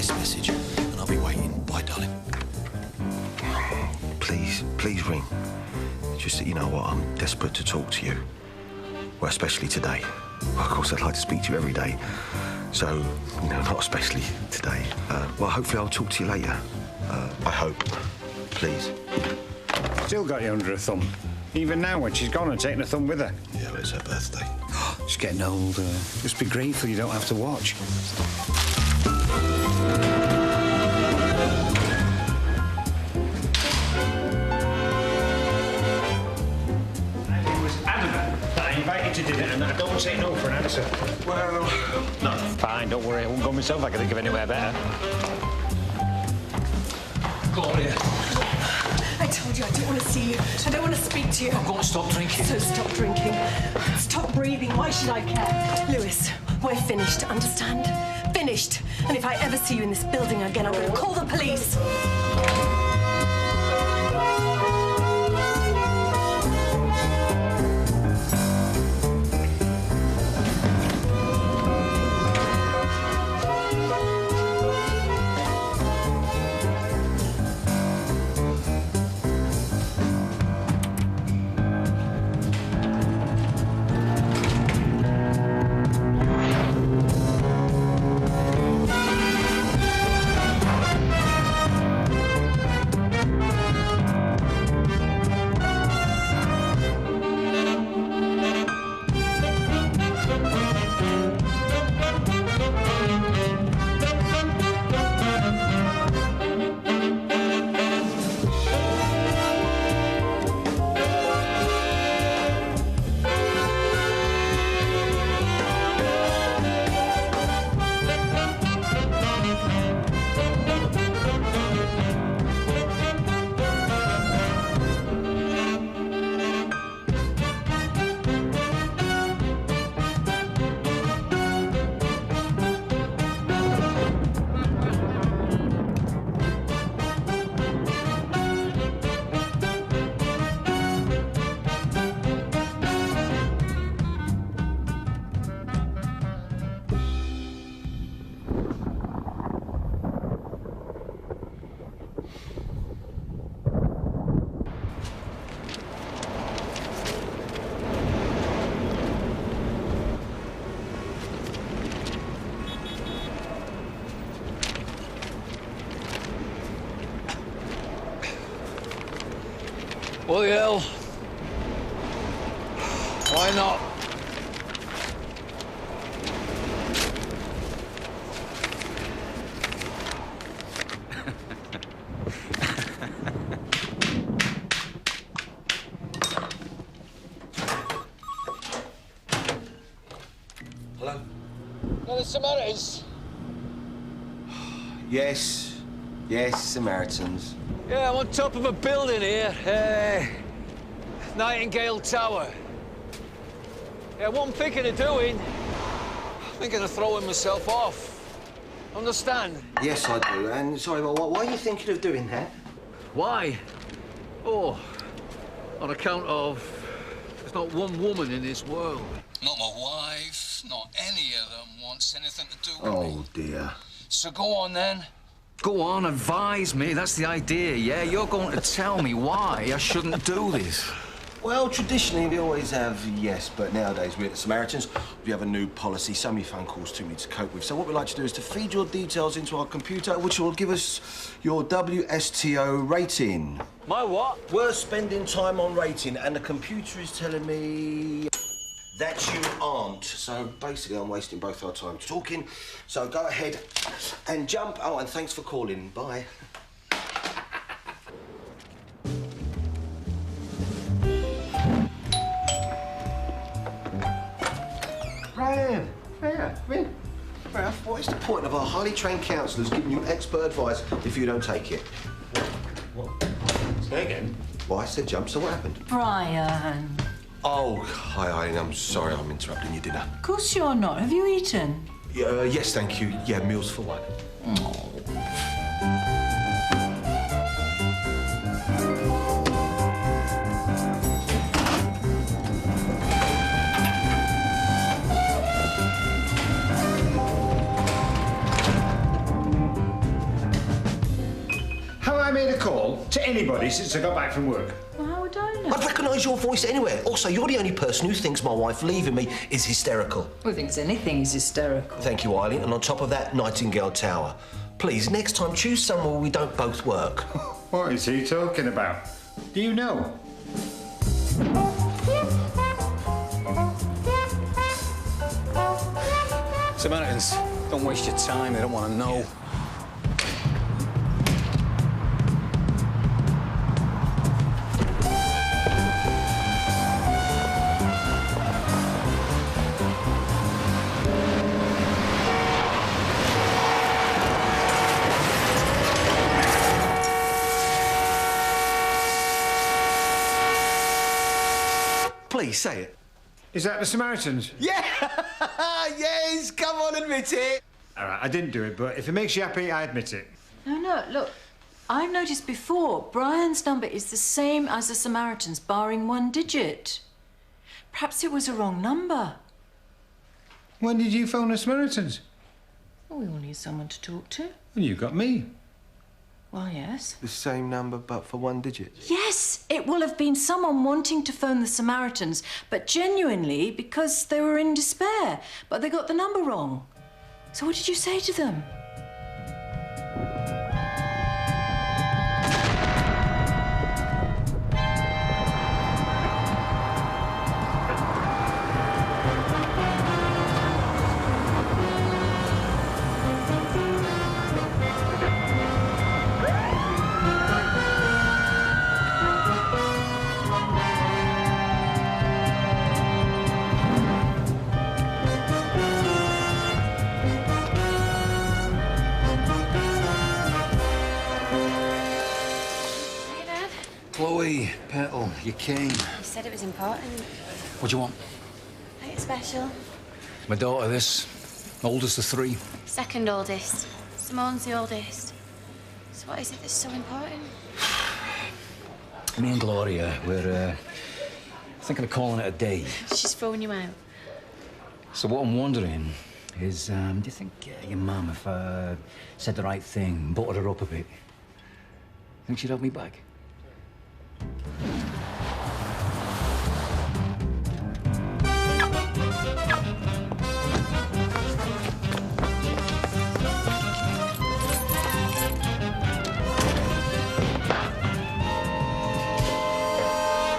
this message, and I'll be waiting. Bye, darling. Please ring. Just that you know what, I'm desperate to talk to you. Well, especially today. Of course, I'd like to speak to you every day. So, you know, not especially today. Well, hopefully I'll talk to you later. I hope. Please. Still got you under a thumb. Even now, when she's gone and taken a thumb with her. Yeah, well, it's her birthday. She's getting older. Just be grateful you don't have to watch. I was adamant that I invited you to dinner and that I don't say no for an answer. Well, no. Fine, don't worry. I won't go myself. I can think of anywhere better. Gloria. I told you I don't want to see you. I don't want to speak to you. I'm going to stop drinking. So stop drinking. Stop breathing. Why should I care? Lewis, we're finished, understand? Finished. And if I ever see you in this building again, I'm going to call the police. What the hell? Why not? Hello? No, the Samaritans. Yes, Samaritans. Yeah, I'm on top of a building here. Nightingale Tower. Yeah, what I'm thinking of doing, I'm thinking of throwing myself off. Understand? Yes, I do. And sorry, but why are you thinking of doing that? Why? Oh, on account of there's not one woman in this world. Not my wife, not any of them wants anything to do with me. Oh, dear. So go on, then. Go on, advise me. That's the idea, yeah? You're going to tell me why I shouldn't do this. Well, traditionally, we always have yes, but nowadays we're at the Samaritans. We have a new policy, so many phone calls too many to cope with. So what we like to do is to feed your details into our computer, which will give us your WSTO rating. My what? We're spending time on rating, and the computer is telling me that you aren't. So basically, I'm wasting both our time talking. So go ahead and jump. Oh, and thanks for calling. Bye. Ryan, Vin. Ralph, what is the point of our highly trained counsellors giving you expert advice if you don't take it? What? Say again? Well, I said jump, so what happened? Brian. Oh, hi, I'm sorry I'm interrupting your dinner. Of course you're not. Have you eaten? Yes, thank you. Yeah, meals for one. Oh. phone to anybody since I got back from work. Well, how would I know? I'd recognise your voice anywhere. Also, you're the only person who thinks my wife leaving me is hysterical. Who thinks anything is hysterical? Thank you, Eileen. And on top of that, Nightingale Tower. Please, next time, choose somewhere we don't both work. What is he talking about? Do you know? Samaritans, don't waste your time. They don't want to know. Please, say it. Is that the Samaritans? Yeah! Yes! Come on, admit it! All right, I didn't do it, but if it makes you happy, I admit it. No, look. I've noticed before, Brian's number is the same as the Samaritans, barring one digit. Perhaps it was a wrong number. When did you phone the Samaritans? Well, we all need someone to talk to. Well, you got me. Well, yes. The same number, but for one digit? Yes, it will have been someone wanting to phone the Samaritans, but genuinely because they were in despair, but they got the number wrong. So what did you say to them? Chloe, Petal, you came. You said it was important. What do you want? Like it's special. My daughter, this. Oldest of three. Second oldest. Simone's the oldest. So what is it that's so important? Me and Gloria, we're thinking of calling it a day. She's throwing you out. So what I'm wondering is, do you think your mum, if I said the right thing, buttered her up a bit, think she'd have me back?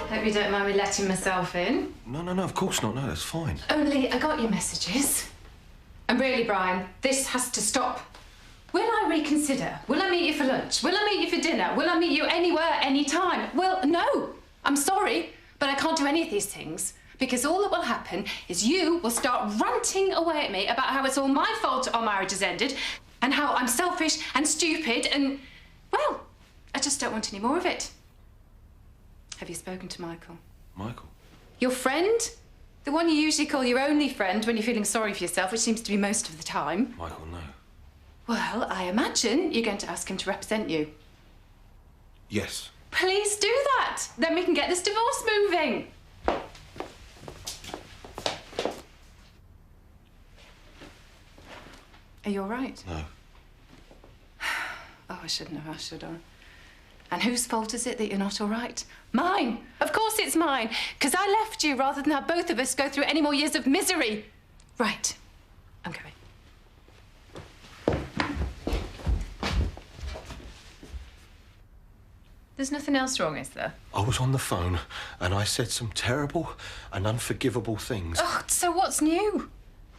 Hope you don't mind me letting myself in. No, of course not. No, that's fine. Only I got your messages. And really, Brian, this has to stop. Will I reconsider? Will I meet you for lunch? Will I meet you for dinner? Will I meet you anywhere, anytime? Well, no. I'm sorry, but I can't do any of these things. Because all that will happen is you will start ranting away at me about how it's all my fault our marriage has ended and how I'm selfish and stupid and, well, I just don't want any more of it. Have you spoken to Michael? Michael? Your friend? The one you usually call your only friend when you're feeling sorry for yourself, which seems to be most of the time. Michael, no. Well, I imagine you're going to ask him to represent you. Yes. Please do that. Then we can get this divorce moving. Are you all right? No. Oh, I shouldn't have asked, should I? And whose fault is it that you're not all right? Mine. Of course it's mine. Because I left you rather than have both of us go through any more years of misery. Right. I'm coming. There's nothing else wrong, is there? I was on the phone and I said some terrible and unforgivable things. Oh, so what's new?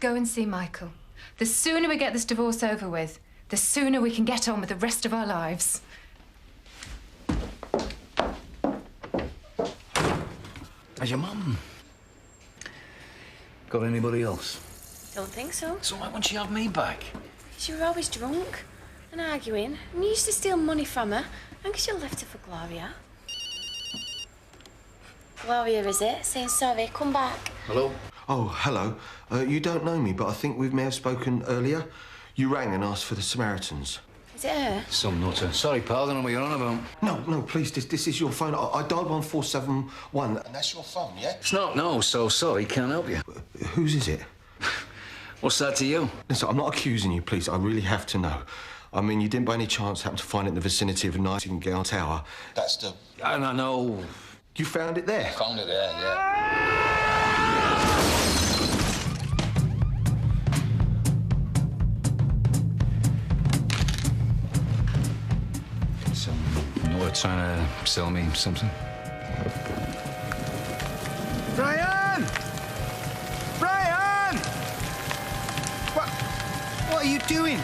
Go and see Michael. The sooner we get this divorce over with, the sooner we can get on with the rest of our lives. Has your mum got anybody else? Don't think so. So why won't she have me back? She were always drunk and arguing, and you used to steal money from her, and because you left her for Gloria. Gloria, is it? Saying sorry, come back. Hello? Oh, hello. You don't know me, but I think we may have spoken earlier. You rang and asked for the Samaritans. Is it her? Some nutter. Sorry, pal, I don't know what you're on about. No, please, this is your phone. I dialed 1471, and that's your phone, yeah? It's not, no, so sorry, can't help you. Whose is it? What's that to you? Listen, I'm not accusing you, please. I really have to know. I mean, you didn't by any chance happen to find it in the vicinity of Nightingale Tower? That's the... And I know. You found it there? Found it there, yeah. Some Lord trying to sell me something. Brian! Brian! What are you doing?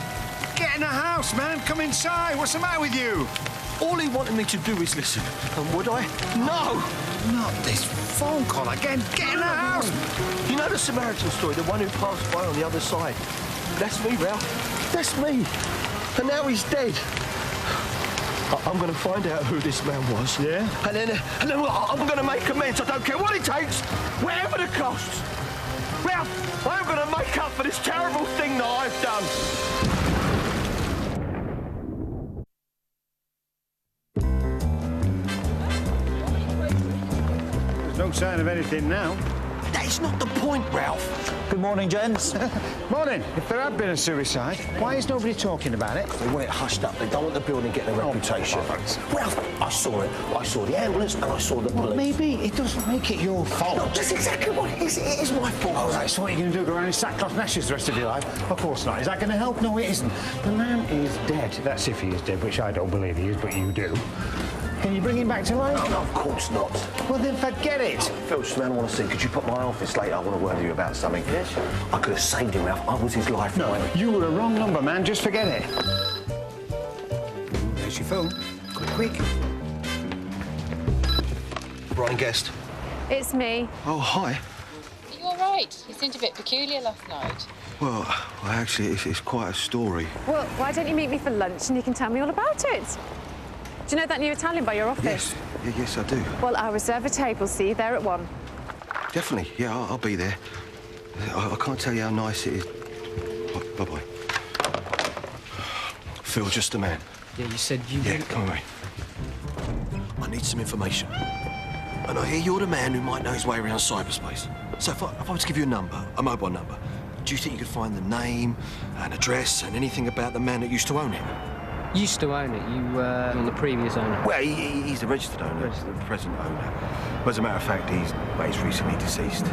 Get in the house, man. Come inside. What's the matter with you? All he wanted me to do is listen. And would I? No! Not this phone call again. Get in the house! You know the Samaritan story, the one who passed by on the other side? That's me, Ralph. That's me. And now he's dead. I'm going to find out who this man was. Yeah? And then I'm going to make amends. I don't care what it takes, whatever the costs. Ralph, I'm going to make up for this terrible thing that I've done. There's no sign of anything now. That is not the point, Ralph. Good morning, gents. Morning. If there had been a suicide, why is nobody talking about it? They want it hushed up. They don't want the building getting a reputation. Ralph, I saw it. I saw the ambulance and I saw the police. Maybe it doesn't make it your fault. No, that's exactly what it is. It is my fault. All right, so what are you going to do? Go around in sackcloth and ashes the rest of your life? Of course not. Is that going to help? No, it isn't. The man is dead. That's if he is dead, which I don't believe he is, but you do. Can you bring him back to life? No, of course not. Well, then forget it. Phil, man, I want to see. Could you put my office later? I want to word with you about something. Yes. I could have saved him, Ralph. I was his lifeline. No, you were a wrong number, man. Just forget it. There's your phone. Quick. Brian Guest. It's me. Oh, hi. Are you all right? You seemed a bit peculiar last night. Well, actually, it's quite a story. Well, why don't you meet me for lunch and you can tell me all about it? Do you know that new Italian by your office? Yes, I do. Well, I'll reserve a table. See you there at 1. Definitely, yeah, I'll be there. I can't tell you how nice it is. Bye-bye. Phil, just a man. Yeah, you said you... Yeah, come away. I need some information. And I hear you're the man who might know his way around cyberspace. So if I was to give you a number, a mobile number, do you think you could find the name, an address, and anything about the man that used to own it? Used to own it. You were on the previous owner. Well, he's the registered owner, the present owner. But as a matter of fact, he's recently deceased.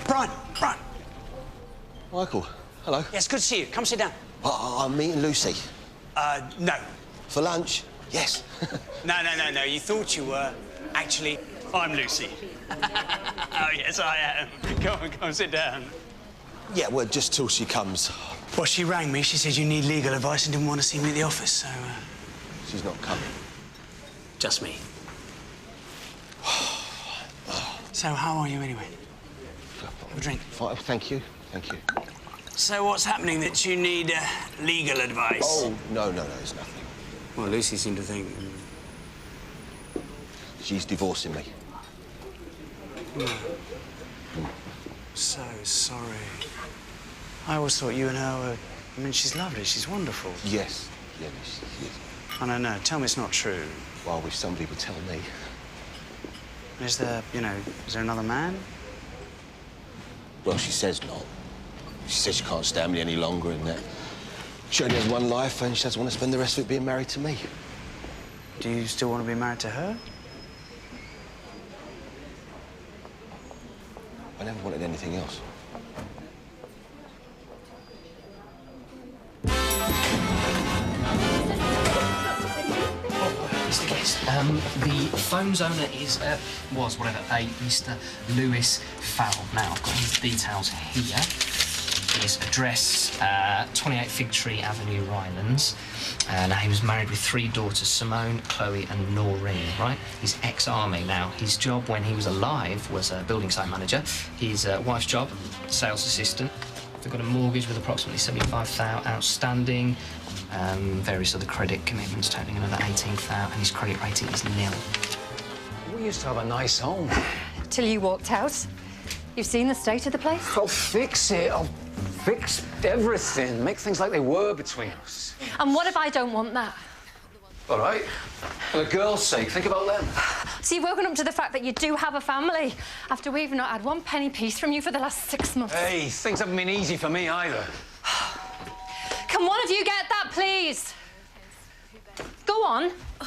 Brian! Michael, hello. Yes, good to see you. Come sit down. I'm meeting Lucy. No. For lunch? Yes. No. You thought you were. Actually, I'm Lucy. Oh, yes, I am. Come on, sit down. Yeah, well, just till she comes. Well, she rang me. She said you need legal advice and didn't want to see me at the office, so... She's not coming. Just me. So, how are you, anyway? Have a drink. Fine, thank you. So, what's happening that you need legal advice? Oh, no, it's nothing. Well, Lucy seemed to think... She's divorcing me. No. So sorry. I always thought you and her were... I mean, she's lovely, she's wonderful. Yes, she is. I don't know. Tell me it's not true. Well, I wish somebody would tell me. Is there, is there another man? Well, she says not. She says she can't stand me any longer and that she only has one life and she doesn't want to spend the rest of it being married to me. Do you still want to be married to her? I never wanted anything else. Mr. Guest, the phone's owner was a Mr. Lewis Farrell. Now, I've got his details here. His address, 28 Fig Tree Avenue, Rylands. Now, he was married with 3 daughters, Simone, Chloe and Noreen, right? He's ex-army. Now, his job when he was alive was a building site manager. His wife's job, sales assistant. They've got a mortgage with approximately $75,000 outstanding. Various other credit commitments totaling another $18,000, and his credit rating is 0. We used to have a nice home. Till you walked out. You've seen the state of the place? I'll fix it. I'll fix everything. Make things like they were between us. And what if I don't want that? All right. For the girls' sake, think about them. So you've woken up to the fact that you do have a family after we've not had one penny piece from you for the last 6 months. Hey, things haven't been easy for me either. Can one of you get that, please? Go on. I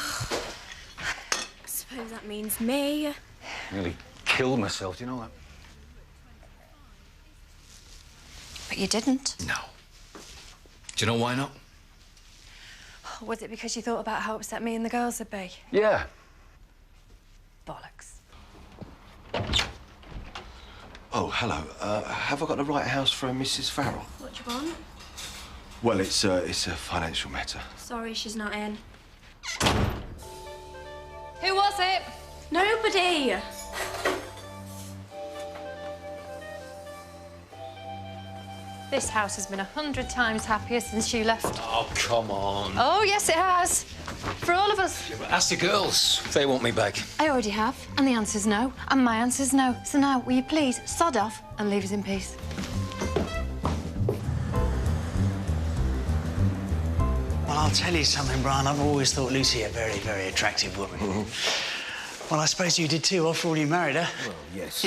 suppose that means me. Nearly killed myself, do you know that? But you didn't. No. Do you know why not? Was it because you thought about how upset me and the girls would be? Yeah. Bollocks. Oh, hello. Have I got the right house for Mrs. Farrell? What do you want? Well, it's a financial matter. Sorry, she's not in. Who was it? Nobody. This house has been 100 times happier since you left. Oh, come on. Oh, yes, it has. For all of us. Yeah, but ask the girls if they want me back. I already have, and the answer's no, and my answer's no. So now, will you please sod off and leave us in peace? Well, I'll tell you something, Brian. I've always thought Lucy a very, very attractive woman. Well, I suppose you did too, after all you married her. Well, yes.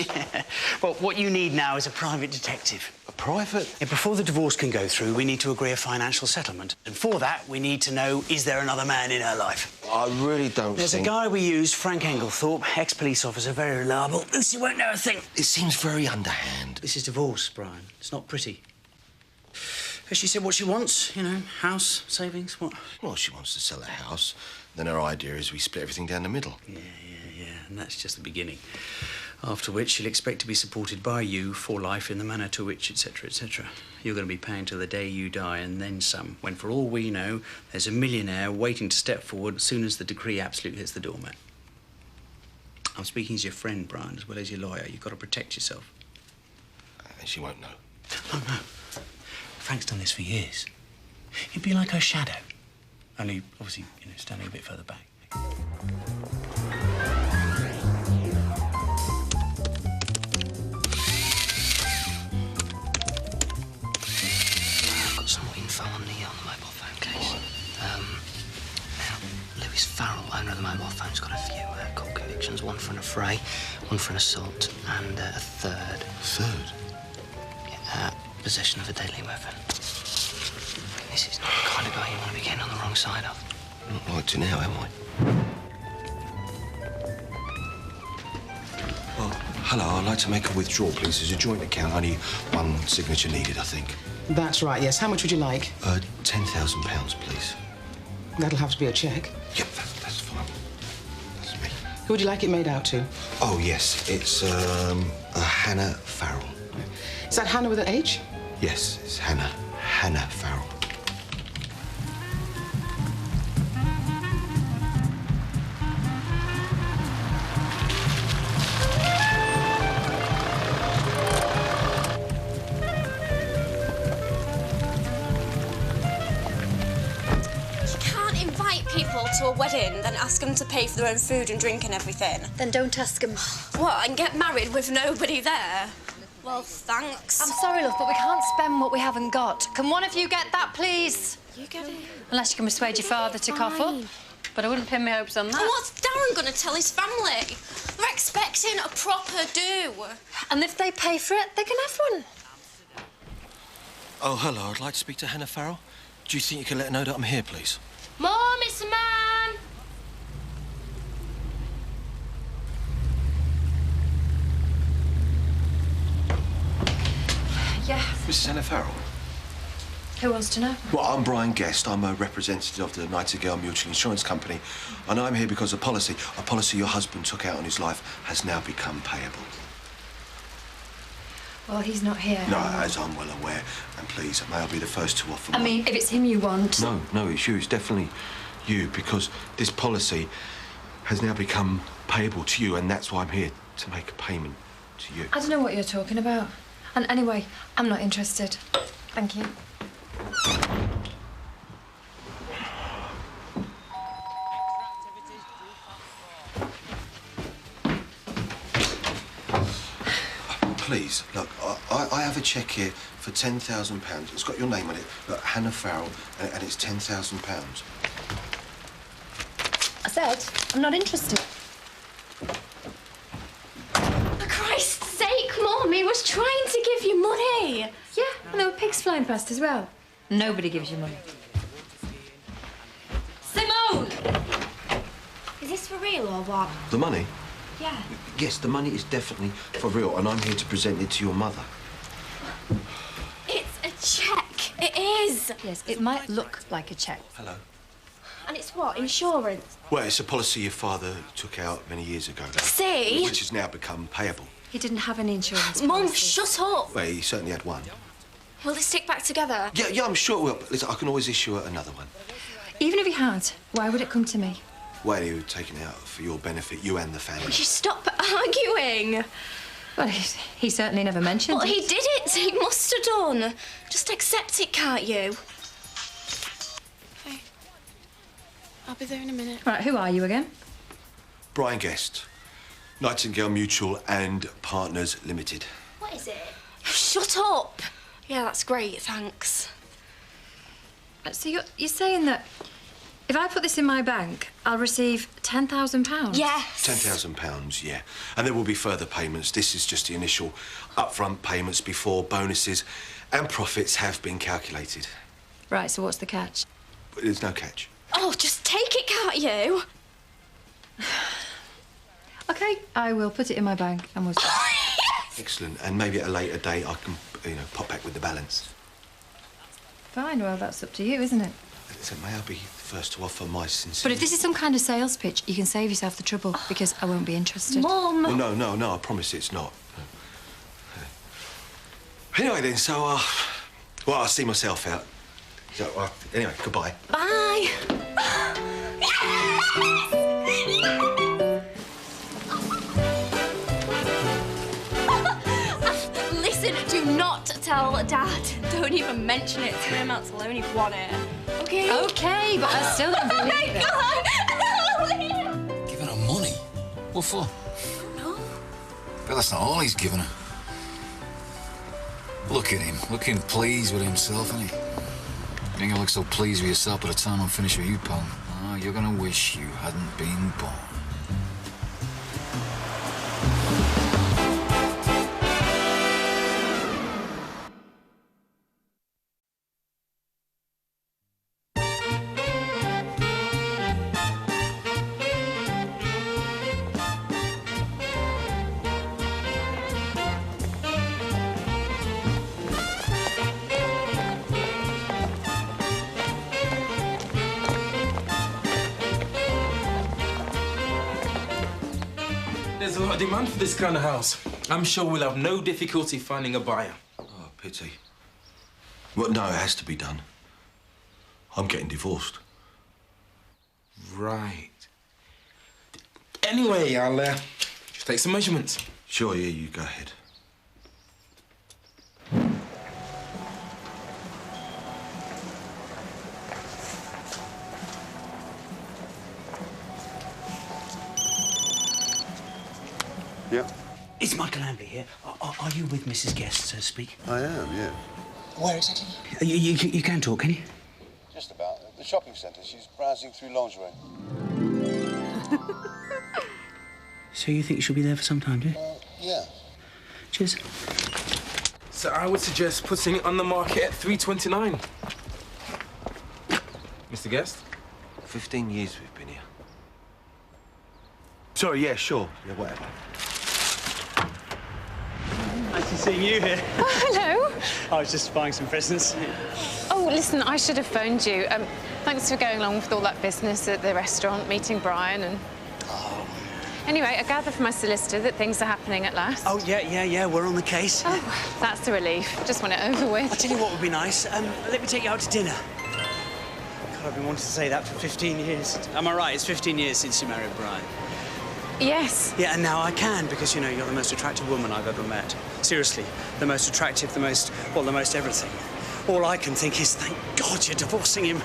Well, what you need now is a private detective. A private? Yeah, before the divorce can go through, we need to agree a financial settlement. And for that, we need to know, is there another man in her life? I really don't There's a guy we use, Frank Englethorpe, ex-police officer, very reliable. Lucy won't know a thing. It seems very underhand. This is divorce, Brian. It's not pretty. Has she said what she wants? You know, house, savings, what? Well, she wants to sell a house. Then her idea is we split everything down the middle. Yeah, and that's just the beginning. After which she'll expect to be supported by you for life in the manner to which, etc., etc. You're going to be paying till the day you die and then some, when for all we know, there's a millionaire waiting to step forward as soon as the decree absolute hits the doormat. I'm speaking as your friend, Brian, as well as your lawyer. You've got to protect yourself. And she won't know. Oh, no. Frank's done this for years. He'd be like her shadow. Only, obviously, you know, standing a bit further back. I've got some info on the mobile phone case. Now, Lewis Farrell, owner of the mobile phone, has got a few court convictions. One for an affray, one for an assault, and a third. Third? Yeah, possession of a deadly weapon. This is not the kind of guy you want to be getting on the wrong side of. Not like to now, am I? Well, hello, I'd like to make a withdrawal, please. There's a joint account, only one signature needed, I think. That's right, yes. How much would you like? £10,000, please. That'll have to be a cheque. Yep, that's fine. That's me. Who would you like it made out to? Oh, yes, it's, Hannah Farrell. Is that Hannah with an H? Yes, it's Hannah. Hannah Farrell. To a wedding, then ask them to pay for their own food and drink and everything. Then don't ask them. What, and get married with nobody there? Well, thanks. I'm sorry, love, but we can't spend what we haven't got. Can one of you get that, please? You get it. Unless you can persuade your father to cough up. But I wouldn't pin my hopes on that. And what's Darren going to tell his family? They're expecting a proper do. And if they pay for it, they can have one. Oh, hello, I'd like to speak to Hannah Farrell. Do you think you can let her know that I'm here, please? Mom, it's a man! Yeah. Mrs. Hannah Farrell? Who wants to know? Well, I'm Brian Guest. I'm a representative of the Nightingale Mutual Insurance Company. And I'm here because a policy your husband took out on his life has now become payable. Well, he's not here. No, as I'm well aware. And please, may I be the first to offer I mean, if it's him you want... No, it's you. It's definitely you, because this policy has now become payable to you, and that's why I'm here, to make a payment to you. I don't know what you're talking about. And anyway, I'm not interested. Thank you. Please, look, I have a cheque here for £10,000. It's got your name on it. Look, Hannah Farrell, and it's £10,000. said I'm not interested. For Christ's sake, Mum, he was trying to give you money. Yeah, and there were pigs flying past as well. Nobody gives you money. Simone! Is this for real or what? The money? Yeah. Yes, the money is definitely for real, and I'm here to present it to your mother. It's a cheque. It is. Yes, it might look like a cheque. Hello. And it's what? Insurance? Well, it's a policy your father took out many years ago. See? Which has now become payable. He didn't have any insurance. Mum, shut up. Well, he certainly had one. Will they stick back together? Yeah, I'm sure it will. But listen, I can always issue another one. Even if he had, why would it come to me? Well, he was taken out for your benefit, you and the family. Will you stop arguing? Well, he certainly never mentioned But it. he did it. He must have done. Just accept it, can't you? Okay. I'll be there in a minute. Right, who are you again? Brian Guest, Nightingale Mutual and Partners Limited. What is it? Shut up. Yeah, that's great, thanks. So you're saying that if I put this in my bank, I'll receive £10,000? Yes. £10,000, yeah. And there will be further payments. This is just the initial upfront payments before bonuses and profits have been calculated. Right, so what's the catch? There's no catch. Oh, just take it, can't you? OK, I will put it in my bank and we'll start. Excellent. And maybe at a later date I can, pop back with the balance. Fine, well, that's up to you, isn't it? So may I be the first to offer my sincere... But if this is some kind of sales pitch, you can save yourself the trouble, because I won't be interested. Mum! Well, no, I promise it's not. Anyway then, so, well, I'll see myself out. So, anyway, goodbye. Bye! Listen, do not tell Dad. Don't even mention it to him. I'll only want it. Okay? OK, but I still don't believe it. Giving her money? What for? No. But that's not all he's given her. Look at him, looking pleased with himself, isn't he? You think you look so pleased with yourself by the time I'm finished with you, pal? Oh, you're gonna wish you hadn't been born. There's a lot of demand for this kind of house. I'm sure we'll have no difficulty finding a buyer. Oh, pity. Well, no, it has to be done. I'm getting divorced. Right. Anyway, I'll just take some measurements. Sure, yeah, you go ahead. Yeah. It's Michael Ambley here. Are you with Mrs. Guest, so to speak? I am, yeah. Where exactly? You can talk, can you? Just about. The shopping centre. She's browsing through lingerie. So you think she'll be there for some time, do you? Yeah. Cheers. So I would suggest putting it on the market at $329. Mr. Guest? 15 years we've been here. Sorry, yeah, sure. Yeah, whatever. Nice to see you here. Oh, hello. I was just buying some presents. Oh, listen, I should have phoned you. Thanks for going along with all that business at the restaurant, meeting Brian and... Oh. Anyway, I gather from my solicitor that things are happening at last. Oh, yeah, we're on the case. Oh, that's a relief. Just want it over with. I'll tell you what would be nice. Let me take you out to dinner. God, I've been wanting to say that for 15 years. Am I right? It's 15 years since you married Brian. Yes. Yeah, and now I can, because, you know, you're the most attractive woman I've ever met. Seriously, the most attractive, the most everything. All I can think is, thank God you're divorcing him.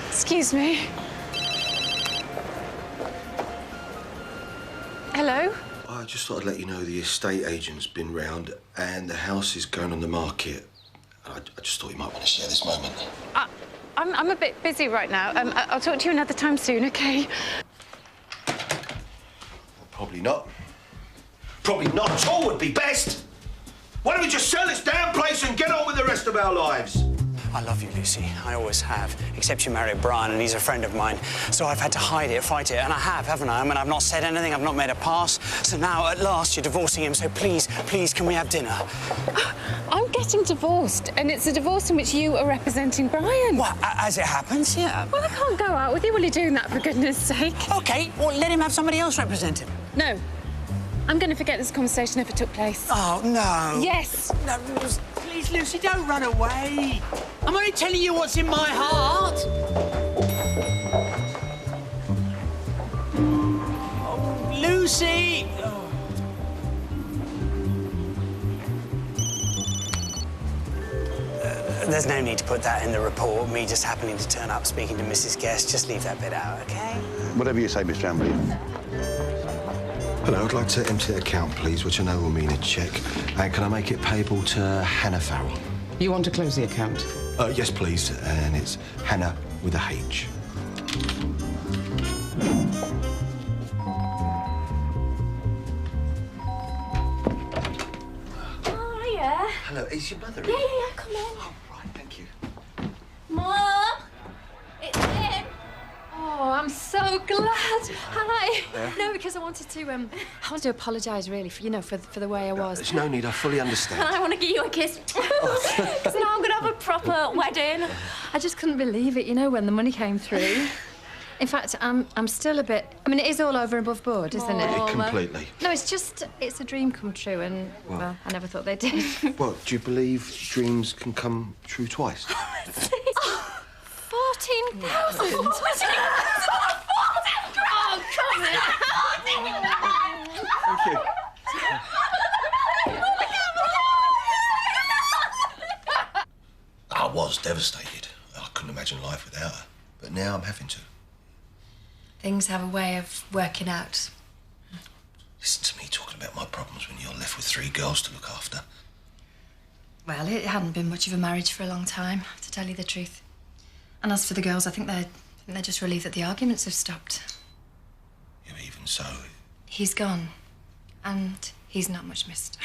Excuse me. Hello? I just thought I'd let you know the estate agent's been round and the house is going on the market. I just thought you might want to share this moment. I'm a bit busy right now. I'll talk to you another time soon, OK? Probably not. Probably not at all would be best. Why don't we just sell this damn place and get on with the rest of our lives? I love you, Lucy. I always have. Except you married Brian and he's a friend of mine. So I've had to hide it, fight it, and I have, haven't I? I mean, I've not said anything, I've not made a pass. So now, at last, you're divorcing him. So please, please, can we have dinner? I'm getting divorced, and it's a divorce in which you are representing Brian. Well, as it happens, yeah. Well, I can't go out with you while you're doing that, for goodness sake. OK, well, let him have somebody else represent him. No. I'm going to forget this conversation ever took place. Oh, no. Yes. No, please, Lucy, don't run away. I'm only telling you what's in my heart. Oh, Lucy! Oh. There's no need to put that in the report. Me just happening to turn up speaking to Mrs. Guest. Just leave that bit out, OK? Whatever you say, Mr. Amberley. Hello, I'd like to empty the account, please, which I know will mean a cheque. And can I make it payable to Hannah Farrell? You want to close the account? Yes, please. And it's Hannah with a H. Oh, yeah. Hello, is your mother in? Yeah, come in. Oh, right, thank you. Mom! It's him! Oh, I'm so glad. Hi. Yeah? No, because I wanted to apologise, really, for the way I was. There's no need, I fully understand. I want to give you a kiss. Because now I'm going to have a proper wedding. I just couldn't believe it, when the money came through. In fact, I'm still a bit... I mean, it is all over and above board, isn't it? Completely. No, it's a dream come true, and, well, I never thought they did. Well, do you believe dreams can come true twice? 14,000! Oh, come on! Thank you. I was devastated. I couldn't imagine life without her. But now I'm having to. Things have a way of working out. Listen to me talking about my problems when you're left with 3 girls to look after. Well, it hadn't been much of a marriage for a long time, to tell you the truth. And as for the girls, I think they're just relieved that the arguments have stopped. Yeah, even so... He's gone. And he's not much missed,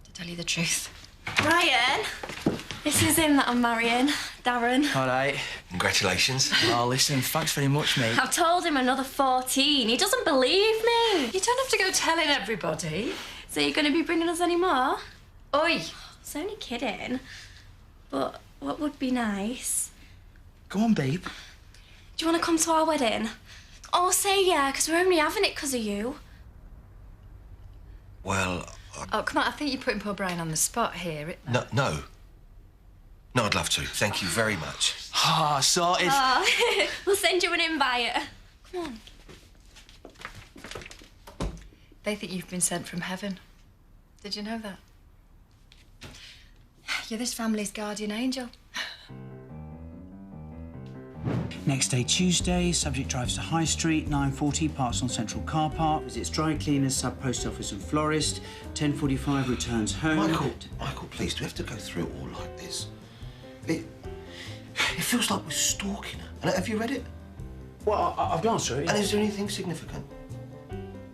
to tell you the truth. Brian, this is him that I'm marrying, Darren. All right. Congratulations. Oh, listen, thanks very much, mate. I've told him another 14. He doesn't believe me. You don't have to go telling everybody. So you're going to be bringing us any more? Oi! I was only kidding. But what would be nice... Go on, babe. Do you want to come to our wedding? Oh, say yeah, because we're only having it because of you. Well... Oh, come on, I think you're putting poor Brian on the spot here. No. No, I'd love to. Thank you very much. Ah, sorted. We'll send you an invite. Come on. They think you've been sent from heaven. Did you know that? You're this family's guardian angel. Next day, Tuesday, subject drives to High Street, 9:40, parks on Central Car Park, visits dry cleaners, sub-post office and florist, 10:45, returns home. Michael, please, do we have to go through it all like this? It feels like we're stalking her. And have you read it? Well, I've glanced through it. And is there anything significant?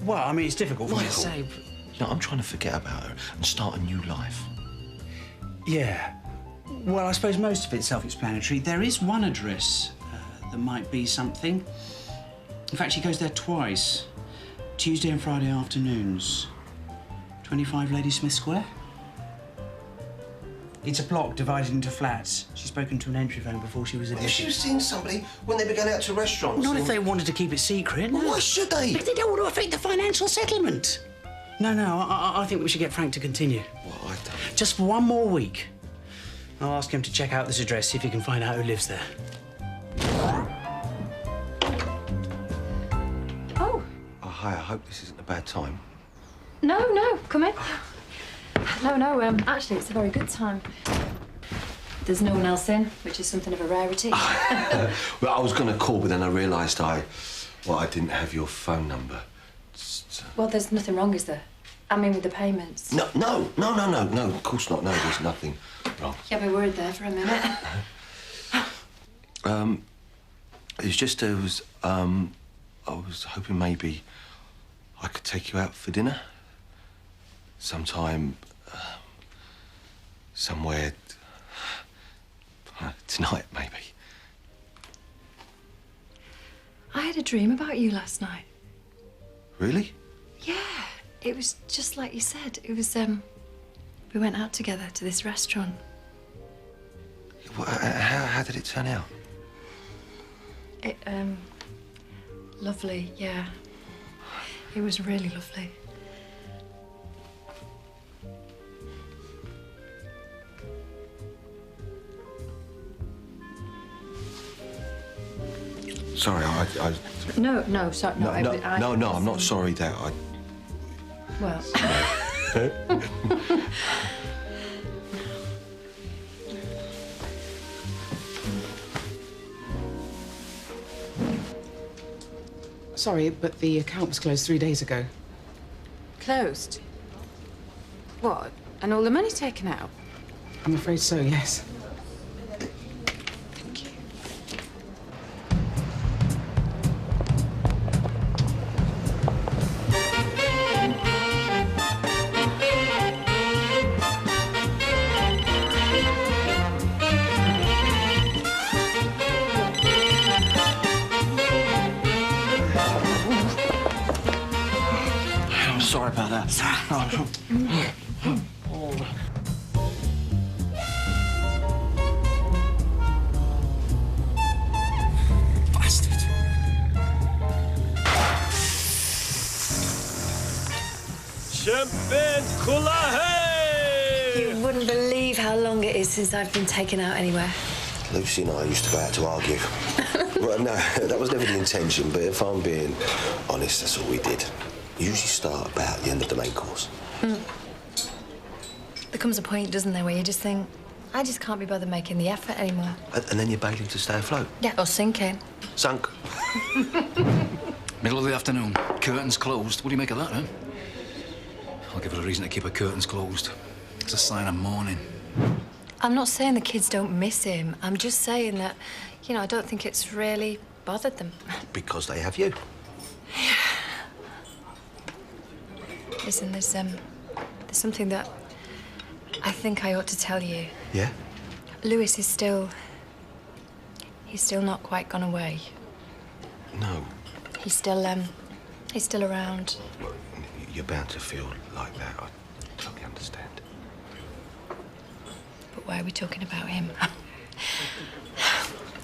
Well, I mean, it's difficult for me to Michael, say. No, I'm trying to forget about her and start a new life. Yeah. Well, I suppose most of it's self-explanatory. There is one address that might be something. In fact, she goes there twice. Tuesday and Friday afternoons. 25 Ladysmith Square. It's a block divided into flats. She's spoken to an entry phone before she was admitted. If she was seeing somebody when they began out to restaurants... Not if they wanted to keep it secret. Well, why should they? Because they don't want to affect the financial settlement. No, I think we should get Frank to continue. Well, I don't... Just for one more week. I'll ask him to check out this address, see if he can find out who lives there. Oh. Oh, hi, I hope this isn't a bad time. No, come in. No, actually, it's a very good time. There's no one else in, which is something of a rarity. Well, I was going to call, but then I realised I didn't have your phone number. Well, there's nothing wrong, is there? I mean, with the payments. No, of course not. No, there's nothing wrong. You had me worried there for a minute. It's just I was hoping maybe I could take you out for dinner. Sometime, somewhere, tonight, maybe. I had a dream about you last night. Really? Yeah, it was just like you said. It was, we went out together to this restaurant. Well, how did it turn out? It, lovely, yeah. It was really lovely. Sorry, No, sorry, no. No, I'm not sorry that I... Well... Sorry, but the account was closed 3 days ago. Closed? What? And all the money taken out? I'm afraid so, yes. I'm sorry about that. Bastard. Champagne Kulahe! You wouldn't believe how long it is since I've been taken out anywhere. Lucy and I used to go out to argue. Well, no, that was never the intention, but if I'm being honest, that's all we did. Usually start about the end of the main course. There comes a point, doesn't there, where you just think, I just can't be bothered making the effort anymore. And then you're bailing to stay afloat. Yeah, or sinking. Sunk. Middle of the afternoon, curtains closed. What do you make of that, huh? I'll give her a reason to keep her curtains closed. It's a sign of mourning. I'm not saying the kids don't miss him. I'm just saying that, you know, I don't think it's really bothered them. Because they have you. Listen, there's something that I think I ought to tell you. Yeah? Lewis is still... He's still not quite gone away. No. He's still around. Well, you're bound to feel like that. I totally understand. But why are we talking about him?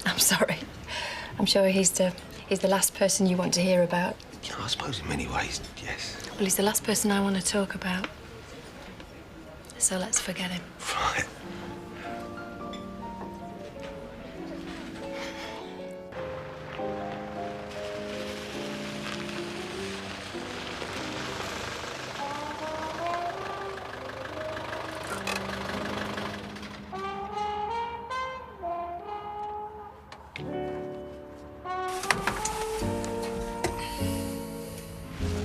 I'm sorry. I'm sure he's the last person you want to hear about. Yeah, I suppose in many ways, yes. Well, he's the last person I want to talk about. So let's forget him. Right.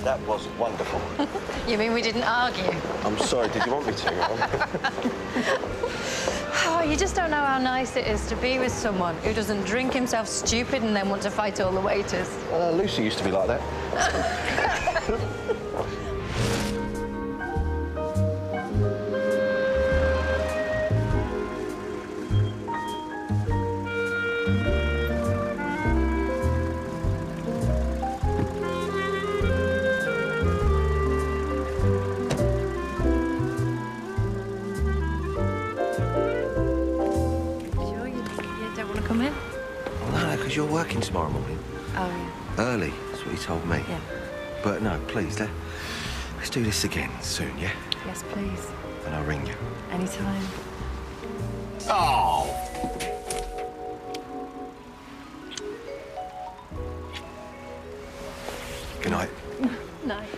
That was wonderful. You mean we didn't argue? I'm sorry, did you want me to? Oh, you just don't know how nice it is to be with someone who doesn't drink himself stupid and then want to fight all the waiters. Lucy used to be like that. You're working tomorrow morning. Oh, yeah. Early, that's what you told me. Yeah. But no, please, let's do this again soon, yeah? Yes, please. And I'll ring you. Anytime. Oh! Good night. Night.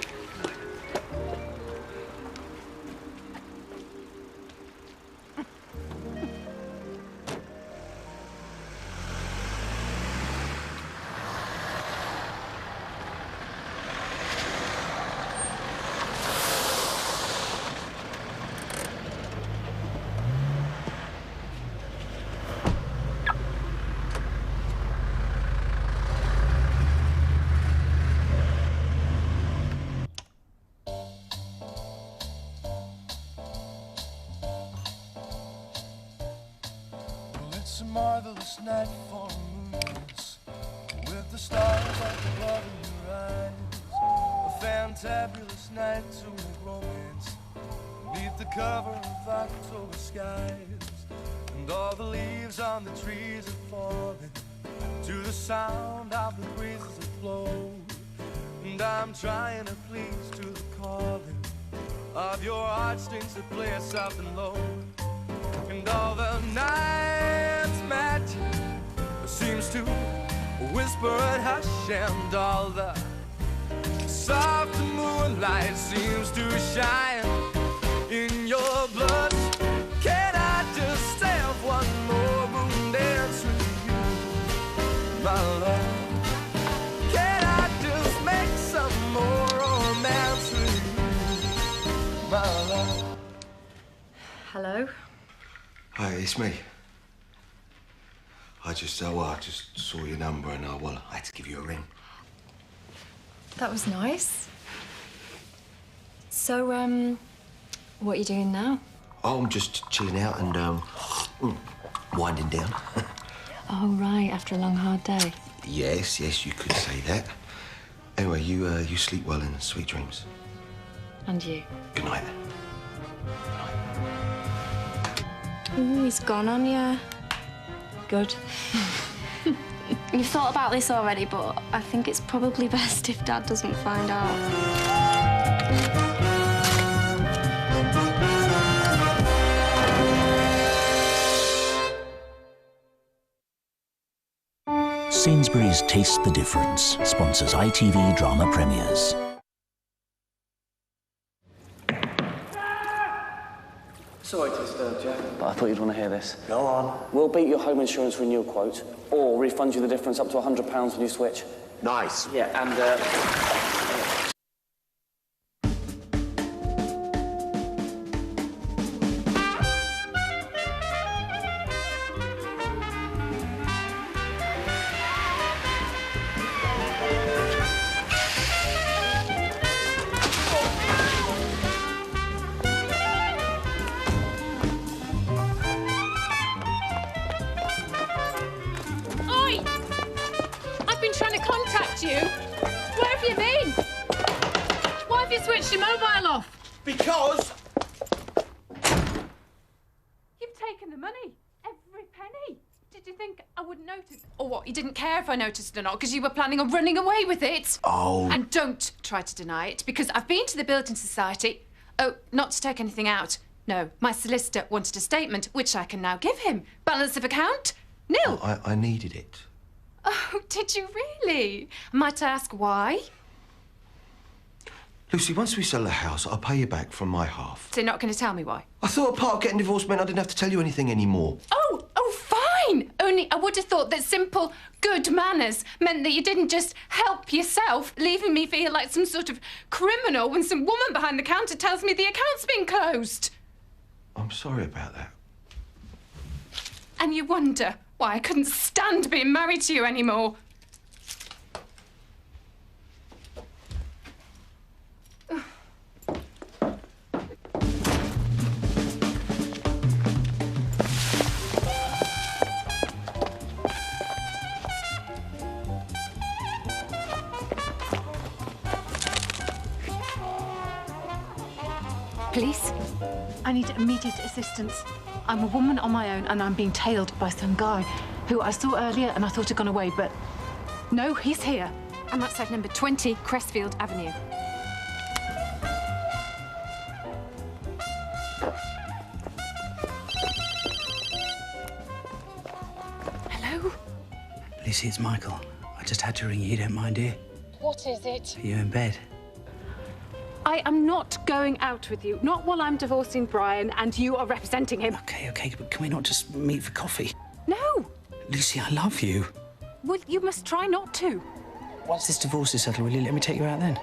fabulous night for moons, with the stars like above in your eyes. A fantabulous night to make romance beneath the cover of October skies. And all the leaves on the trees are falling to the sound of the breezes that blow. And I'm trying to please to the calling of your heartstrings that play something low. And all the night's magic seems to whisper and hush, and all the soft moonlight seems to shine in your blood. Can I just have one more moon dance with you, my love? Can I just make some more romance with you, my love? Hello? Hi, it's me. I just saw your number and I had to give you a ring. That was nice. So, what are you doing now? Oh, I'm just chilling out and winding down. Oh, right, after a long, hard day. Yes, you could say that. Anyway, you sleep well and sweet dreams. And you? Good night. Ooh, he's gone on you. Good. You've thought about this already, but I think it's probably best if Dad doesn't find out. Sainsbury's Taste the Difference sponsors ITV drama premieres. Sorry to disturb you, but I thought you'd want to hear this. Go on. We'll beat your home insurance renewal quote, or refund you the difference up to £100 when you switch. Nice. Yeah, and, Oi! I've been trying to contact you. Where have you been? Why have you switched your mobile off? Because... You've taken the money. Every penny. Did you think I wouldn't notice? Or what, you didn't care if I noticed or not because you were planning on running away with it? Oh. And don't try to deny it, because I've been to the Building Society. Oh, not to take anything out. No, my solicitor wanted a statement, which I can now give him. Balance of account? Nil. I needed it. Oh, did you really? Might I ask why? Lucy, once we sell the house, I'll pay you back from my half. So you're not going to tell me why? I thought a part of getting divorced meant I didn't have to tell you anything anymore. Oh, fine. Only I would have thought that simple good manners meant that you didn't just help yourself, leaving me feel like some sort of criminal when some woman behind the counter tells me the account's been closed. I'm sorry about that. And you wonder why I couldn't stand being married to you anymore. Police? I need immediate assistance. I'm a woman on my own and I'm being tailed by some guy who I saw earlier and I thought had gone away, but no, he's here. I'm outside number 20 Crestfield Avenue. Hello? Lucy, it's Michael. I just had to ring you. You don't mind, dear? What is it? Are you in bed? I am not going out with you. Not while I'm divorcing Brian and you are representing him. Okay, but can we not just meet for coffee? No! Lucy, I love you. Well, you must try not to. Once this divorce is settled, will you let me take you out then?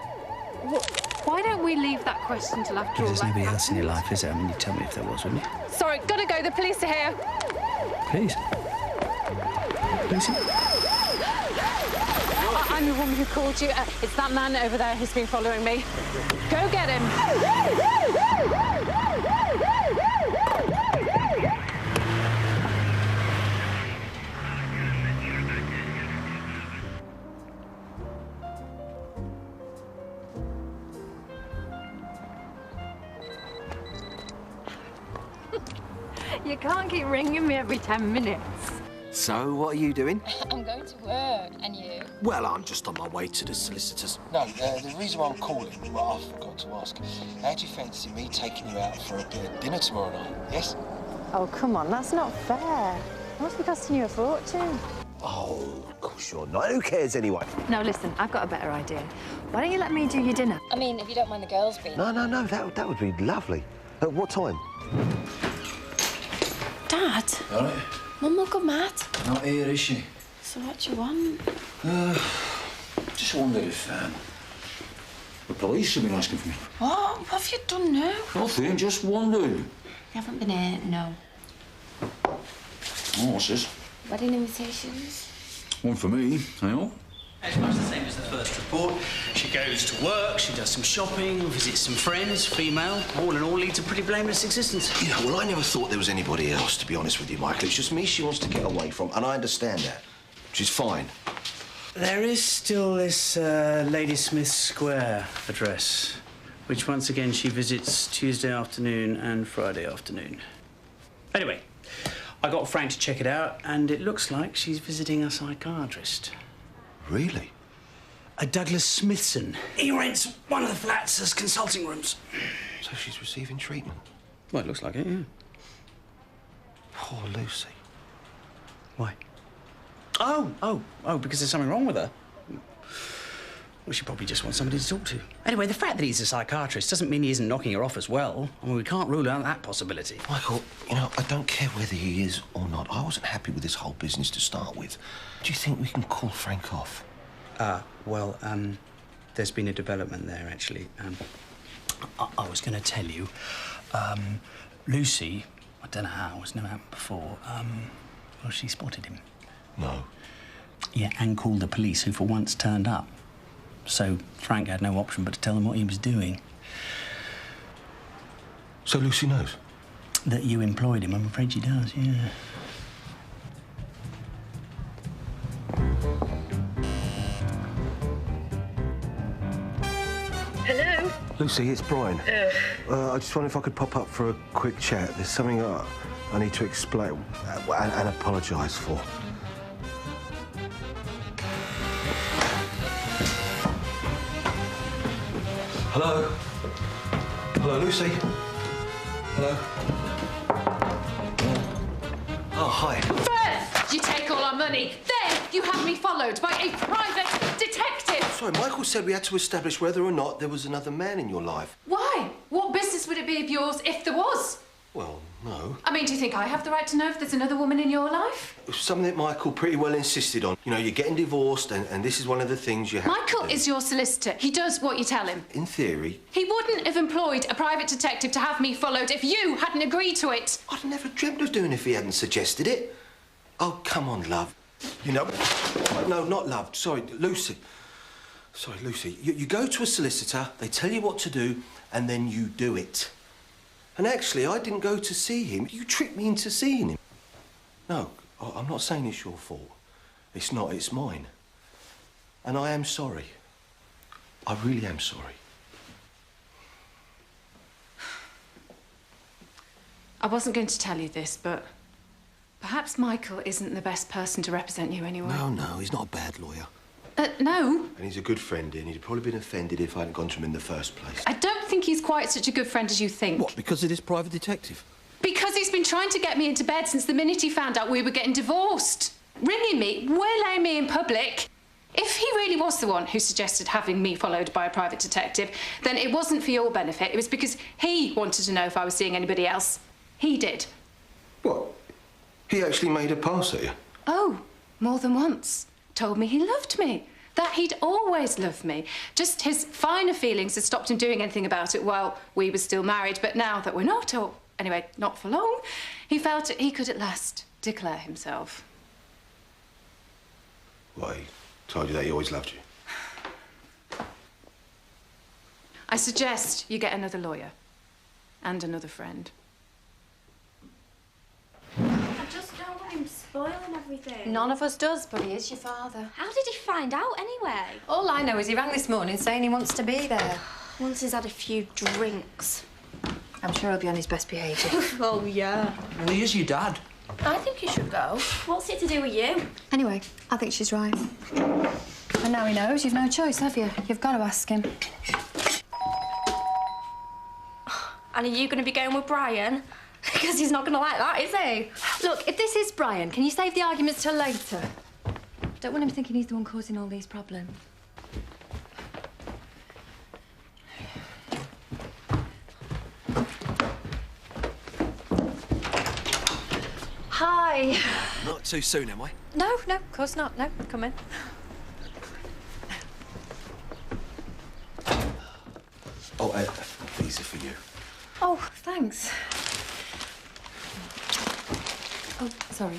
Why don't we leave that question till after all There's that nobody else in your happens? life, is there? I mean, you'd tell me if there was, wouldn't you? Sorry, gotta go. The police are here. Please. Lucy? I'm the woman who called you. It's that man over there who's been following me. Go get him. You can't keep ringing me every 10 minutes. So, what are you doing? I'm going to work, and you? Well, I'm just on my way to the solicitors. No, the reason why I'm calling, well, I forgot to ask, how do you fancy me taking you out for a bit of dinner tomorrow night, yes? Oh, come on, that's not fair. It must be costing you a fortune. Oh, of course you're not. Who cares anyway? No, listen, I've got a better idea. Why don't you let me do your dinner? I mean, if you don't mind the girls being... No, that would be lovely. At what time? Dad? All right? Mum will go mad. Not here, is she? So what do you want? Just wondered if the police have been asking for me. What? What have you done now? Nothing, just wondered. You haven't been here, no. Oh, what's this? Wedding invitations? One for me, I hope. It's much the same as the first report. She goes to work, she does some shopping, visits some friends, female. All in all, leads a pretty blameless existence. You know, well, I never thought there was anybody else, to be honest with you, Michael. It's just me she wants to get away from, and I understand that. She's fine. There is still this Ladysmith Square address, which once again she visits Tuesday afternoon and Friday afternoon. Anyway, I got Frank to check it out, and it looks like she's visiting a psychiatrist. Really? A Douglas Smithson. He rents one of the flats as consulting rooms. So she's receiving treatment? Well, it looks like it, yeah. Poor Lucy. Why? Oh, because there's something wrong with her. Well, she probably just wants somebody to talk to. Anyway, the fact that he's a psychiatrist doesn't mean he isn't knocking her off as well. I mean, we can't rule out that possibility. Michael, you know, I don't care whether he is or not. I wasn't happy with this whole business to start with. Do you think we can call Frank off? Well, there's been a development there, actually. I was going to tell you, Lucy, I don't know how, it's never happened before, well, she spotted him. No. Yeah, and called the police, who for once turned up. So Frank had no option but to tell them what he was doing. So Lucy knows? That you employed him, I'm afraid she does, yeah. Hello? Lucy, it's Brian. I just wondered if I could pop up for a quick chat. There's something I need to explain and apologise for. Hello? Hello, Lucy? Hello? Oh, hi. First, you take all our money. Then you have me followed by a private detective. Sorry, Michael said we had to establish whether or not there was another man in your life. Why? What business would it be of yours if there was? Well, no. I mean, do you think I have the right to know if there's another woman in your life? It was something that Michael pretty well insisted on. You know, you're getting divorced and this is one of the things you have Michael to do. is your solicitor. He does what you tell him. In theory. He wouldn't have employed a private detective to have me followed if you hadn't agreed to it. I'd never dreamt of doing it if he hadn't suggested it. Oh, come on, love. You know... No, not love. Sorry, Lucy. Sorry, Lucy. You go to a solicitor, they tell you what to do, and then you do it. And actually, I didn't go to see him. You tricked me into seeing him. No, I'm not saying it's your fault. It's not, it's mine. And I am sorry. I really am sorry. I wasn't going to tell you this, but perhaps Michael isn't the best person to represent you anyway. No, he's not a bad lawyer. No. And he's a good friend, and he'd probably been offended if I hadn't gone to him in the first place. I don't think he's quite such a good friend as you think. What, because of this private detective? Because he's been trying to get me into bed since the minute he found out we were getting divorced. Ringing me, waylaying me in public. If he really was the one who suggested having me followed by a private detective, then it wasn't for your benefit. It was because he wanted to know if I was seeing anybody else. He did. What? He actually made a pass at you? Oh, more than once. Told me he loved me. That he'd always loved me. Just his finer feelings had stopped him doing anything about it while we were still married. But now that we're not, or anyway, not for long, he felt he could at last declare himself. Why, he told you that he always loved you? I suggest you get another lawyer and another friend. I just don't want him spoiling everything. None of us does, but he is your father. How did he find out anyway? All I know is he rang this morning saying he wants to be there. Once he's had a few drinks. I'm sure he'll be on his best behaviour. Oh, yeah. Well, he is your dad. I think you should go. What's it to do with you? Anyway, I think she's right. And now he knows, you've no choice, have you? You've got to ask him. And are you going to be going with Brian? Because he's not going to like that, is he? Look, if this is Brian, can you save the arguments till later? Don't want him thinking he's the one causing all these problems. Hi. Not too soon, am I? No, of course not. No, come in. Oh, these are for you. Oh, thanks. Oh, sorry.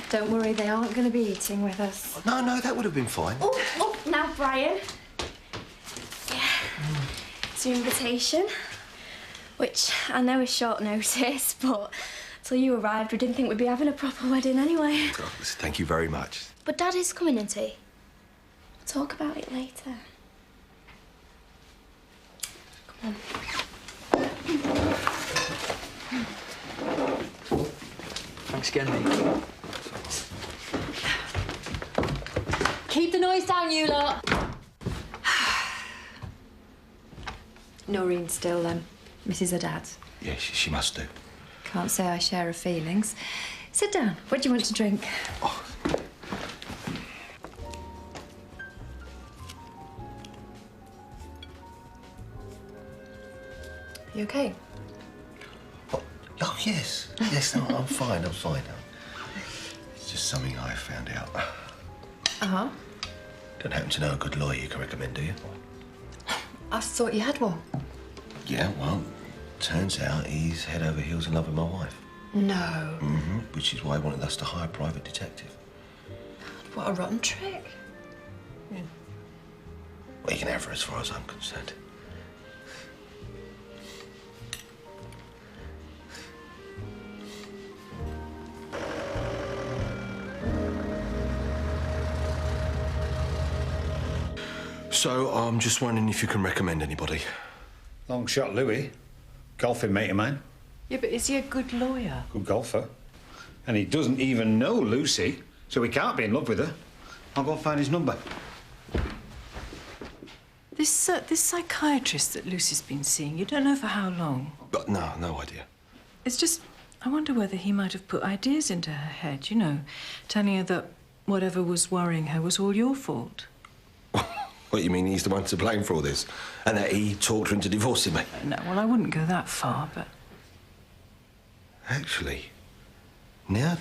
Don't worry, they aren't going to be eating with us. No, that would have been fine. Oh, now, Brian. Yeah. It's your invitation, which I know is short notice, but till you arrived, we didn't think we'd be having a proper wedding anyway. Oh, thank you very much. But Dad is coming, isn't he? We'll talk about it later. Come on. Thanks again, mate. Keep the noise down, you lot. Noreen's still, Mrs. Haddad. Yeah, she must do. Can't say I share her feelings. Sit down. What do you want to drink? Oh. You okay? Oh, yes. Yes, no, I'm fine. It's just something I found out. Uh-huh. Don't happen to know a good lawyer you can recommend, do you? I thought you had one. Yeah, well, turns out he's head over heels in love with my wife. No. Mm-hmm. Which is why he wanted us to hire a private detective. What a rotten trick. Well, you can have her as far as I'm concerned. So, I'm just wondering if you can recommend anybody. Long shot Louis. Golfing mate of mine. Yeah, but is he a good lawyer? Good golfer. And he doesn't even know Lucy, so he can't be in love with her. I'll go and find his number. This psychiatrist that Lucy's been seeing, you don't know for how long? No idea. It's just, I wonder whether he might have put ideas into her head, you know, telling her that whatever was worrying her was all your fault. What, you mean he's the one to blame for all this? And that he talked her into divorcing me? No, well, I wouldn't go that far, but... Actually, now...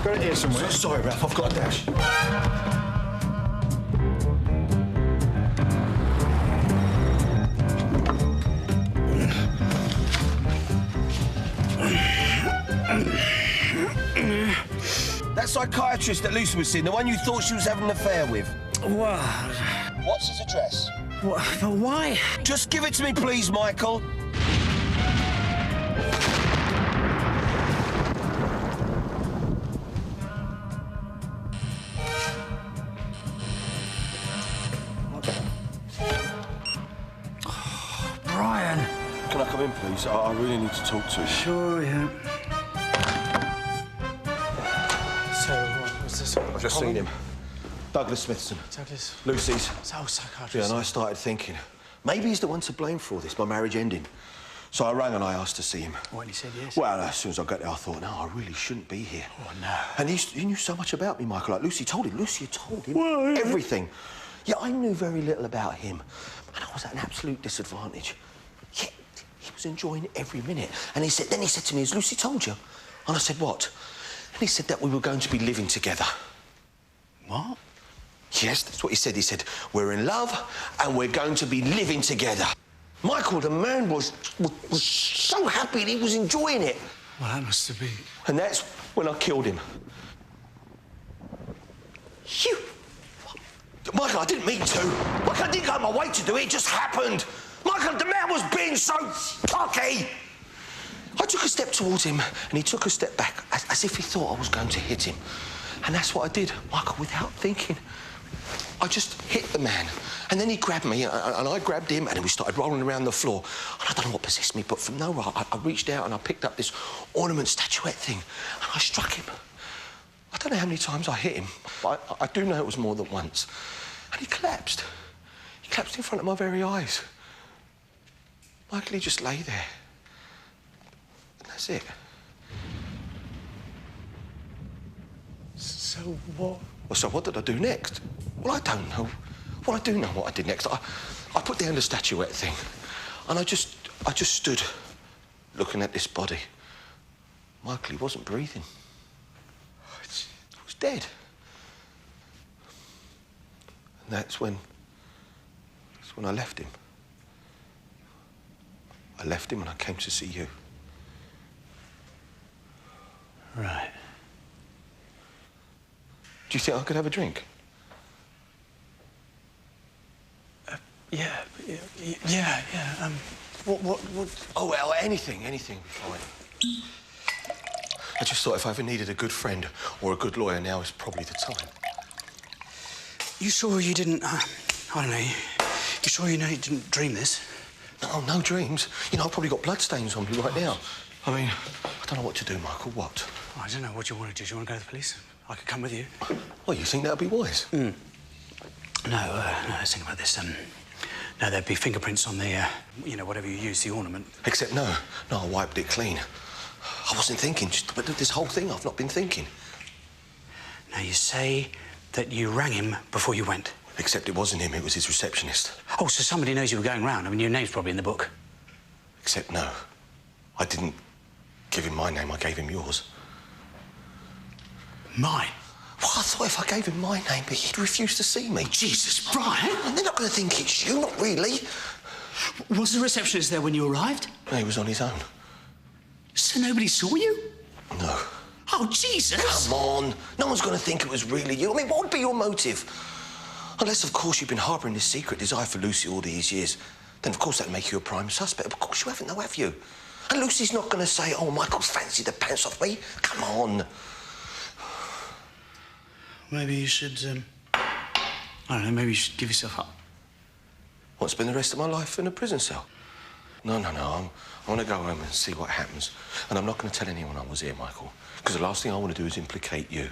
Got it here somewhere. Sorry, Ralph, I've got a dash. That psychiatrist that Lucy was seeing, the one you thought she was having an affair with. What? What's his address? What? But why? Just give it to me, please, Michael. Brian. Can I come in, please? I really need to talk to you. Sure, yeah. So, what's this? I've just seen him. Douglas Smithson. Douglas? Lucy's. Oh, psychiatrist. Yeah, and I started thinking, maybe he's the one to blame for all this, my marriage ending. So I rang and I asked to see him. What, and he said yes? Well, as soon as I got there, I thought, no, I really shouldn't be here. Oh, no. And he knew so much about me, Michael. Like, Lucy told him. Lucy had told him everything. Yeah, I knew very little about him. And I was at an absolute disadvantage. Yet he was enjoying every minute. And then he said to me, has Lucy told you? And I said, what? And he said that we were going to be living together. What? Yes, that's what he said. He said, we're in love and we're going to be living together. Michael, the man was so happy and he was enjoying it. Well, that must have been... And that's when I killed him. You... Michael, I didn't mean to. Michael, I didn't go my way to do it. It just happened. Michael, the man was being so cocky. I took a step towards him and he took a step back as if he thought I was going to hit him. And that's what I did, Michael, without thinking. I just hit the man. And then he grabbed me and I grabbed him and we started rolling around the floor. And I don't know what possessed me, but from nowhere I reached out and I picked up this ornament statuette thing and I struck him. I don't know how many times I hit him, but I do know it was more than once. And he collapsed. He collapsed in front of my very eyes. Michael, he just lay there. And that's it. So what? Well, so what did I do next? Well, I don't know. Well, I do know what I did next. I put down the statuette thing, and I just stood looking at this body. Michael, he wasn't breathing. He was dead. And that's when I left him. I left him and I came to see you. Right. Do you think I could have a drink? Yeah. What? Oh, well, anything would be fine. I just thought if I ever needed a good friend or a good lawyer, now is probably the time. You sure you didn't, I don't know, you sure you didn't dream this? No dreams. You know, I've probably got bloodstains on me right now. I mean, I don't know what to do, Michael. What? I don't know what you want to do. Do you want to go to the police? I could come with you. Well, you think that'd be wise? No, let's think about this. No, there'd be fingerprints on the, whatever you use, the ornament. Except no, I wiped it clean. I wasn't thinking, but this whole thing, I've not been thinking. Now, you say that you rang him before you went? Except it wasn't him, it was his receptionist. Oh, so somebody knows you were going round. I mean, your name's probably in the book. Except no. I didn't give him my name, I gave him yours. Mine? Well, I thought if I gave him my name, but he'd refuse to see me. Jesus, Brian! And they're not going to think it's you, not really. Was the receptionist there when you arrived? No, he was on his own. So nobody saw you? No. Oh, Jesus! Come on. No one's going to think it was really you. I mean, what would be your motive? Unless, of course, you've been harbouring this secret desire for Lucy all these years. Then, of course, that'd make you a prime suspect. Of course you haven't, though, have you? And Lucy's not going to say, oh, Michael's fancied the pants off me. Come on. Maybe you should, I don't know, maybe you should give yourself up. Want to spend the rest of my life in a prison cell? No. I want to go home and see what happens. And I'm not going to tell anyone I was here, Michael. Because the last thing I want to do is implicate you.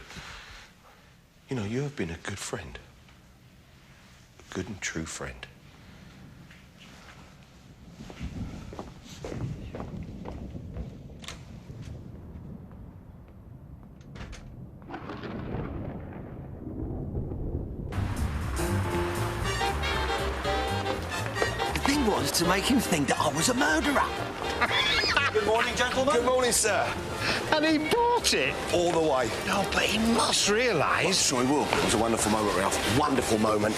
You know, you have been a good friend. A good and true friend. Was to make him think that I was a murderer. Good morning, gentlemen. Good morning, sir. And he bought it? All the way. No, but he must realise... Well, sure he will. It was a wonderful moment, Ralph. Wonderful moment.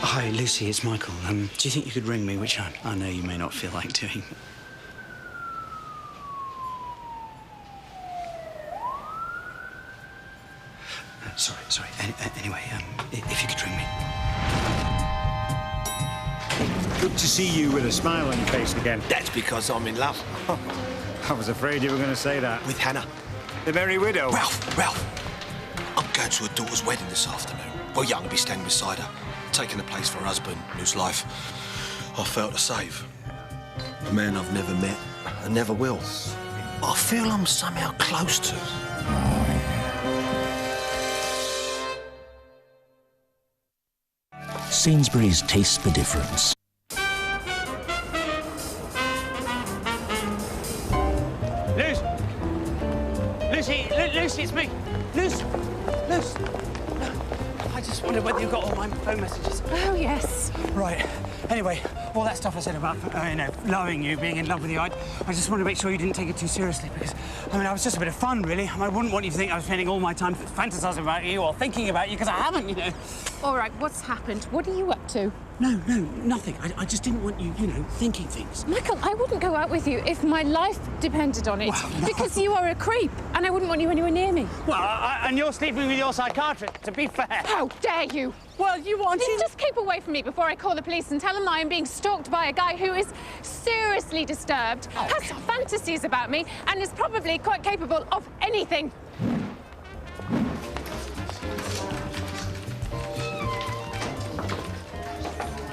Hi, Lucy, it's Michael. Do you think you could ring me, which I know you may not feel like doing? Sorry. Anyway, if you could ring me. Good to see you with a smile on your face again. That's because I'm in love. I was afraid you were going to say that. With Hannah. The merry widow. Ralph. I'm going to her daughter's wedding this afternoon. Well, yeah, I'm going to be standing beside her, taking the place for her husband, whose life I failed to save. A man I've never met and never will. But I feel I'm somehow close to. Sainsbury's taste the difference. Lucy, it's me. Luce. I just wondered whether you got all my phone messages. Oh, yes. Right. Anyway, all that stuff I said about, loving you, being in love with you, I just wanted to make sure you didn't take it too seriously because, I was just a bit of fun, really. I wouldn't want you to think I was spending all my time fantasizing about you or thinking about you, because I haven't, All right, what's happened? What are you up to? No, nothing. I just didn't want you, thinking things. Michael, I wouldn't go out with you if my life depended on it. Well, no. Because you are a creep, and I wouldn't want you anywhere near me. Well, and you're sleeping with your psychiatrist, to be fair. How dare you? Well, you wanted... Just keep away from me before I call the police and tell them I am being stalked by a guy who is seriously disturbed, has fantasies about me, and is probably quite capable of anything.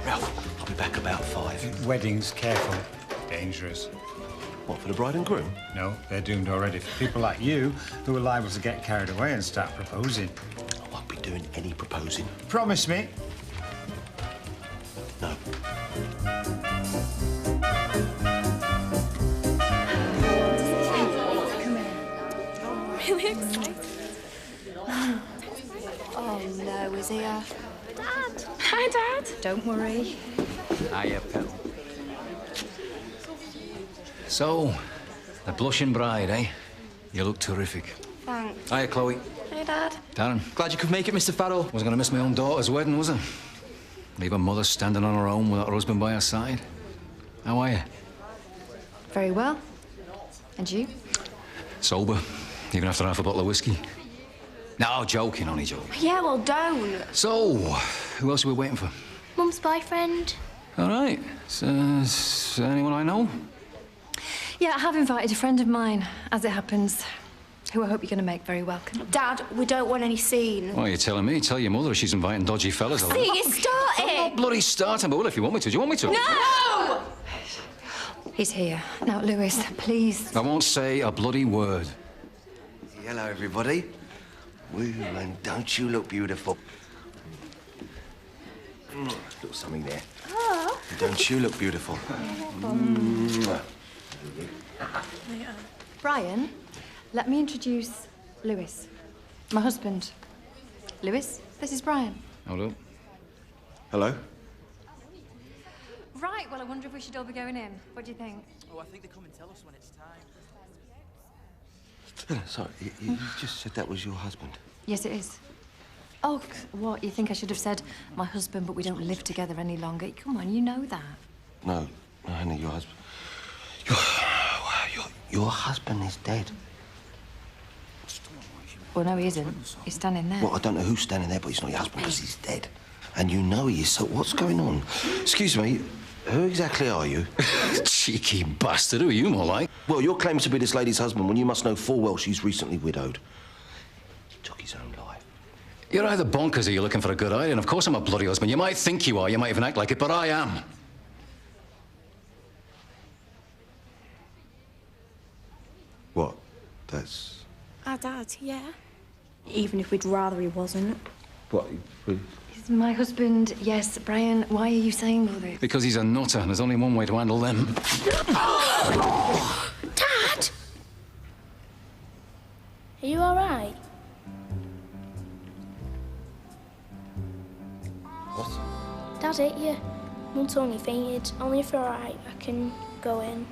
Ralph, I'll be back about 5. Weddings, careful. Dangerous. What, for the bride and groom? No, they're doomed already for people like you who are liable to get carried away and start proposing. I won't be doing any proposing. Promise me. No. Really excited. Oh no, is he Dad? Hi, Dad. Don't worry. Hiya, pal. So, the blushing bride, eh? You look terrific. Thanks. Hiya, Chloe. Hey, Dad. Darren. Glad you could make it, Mr. Farrell. Wasn't gonna miss my own daughter's wedding, was I? Leave her mother standing on her own without her husband by her side. How are you? Very well. And you? Sober, even after half a bottle of whiskey. No, joking, only joking. Yeah, well, don't. So, who else are we waiting for? Mum's boyfriend. All right. Is anyone I know? Yeah, I have invited a friend of mine, as it happens, who I hope you're going to make very welcome. Dad, we don't want any scene. Well, you're telling me. Tell your mother she's inviting dodgy fellas. See, you started. I'm not bloody starting, but well, if you want me to. Do you want me to? No! He's here. Now, Lewis, please. I won't say a bloody word. Hello, everybody. Woo, and don't you look beautiful? Little something there. Oh. Don't you look beautiful? Brian, let me introduce Lewis, my husband. Lewis, this is Brian. Hello. Hello? Right, well, I wonder if we should all be going in. What do you think? Oh, I think they come and tell us when it's time. Sorry, you just said that was your husband. Yes, it is. Oh, what? You think I should have said my husband, but we don't live together any longer? Come on, you know that. No, honey, your husband... Your husband is dead. Well, no, he isn't. He's standing there. Well, I don't know who's standing there, but he's not your husband because he's dead. And you know he is, so what's going on? Excuse me, who exactly are you? Cheeky bastard, who are you more like? Well, you're claiming to be this lady's husband when you must know full well she's recently widowed. He took his own life. You're either bonkers or you're looking for a good idea, and of course I'm a bloody husband. You might think you are, you might even act like it, but I am. What? That's... Our dad, yeah. Even if we'd rather he wasn't. What? He's my husband, yes. Brian, why are you saying all this? Because he's a nutter, and there's only one way to handle them. Dad! Are you all right? What? Dad hit you. Mum told me fainted. Only if you're all right, I can go in.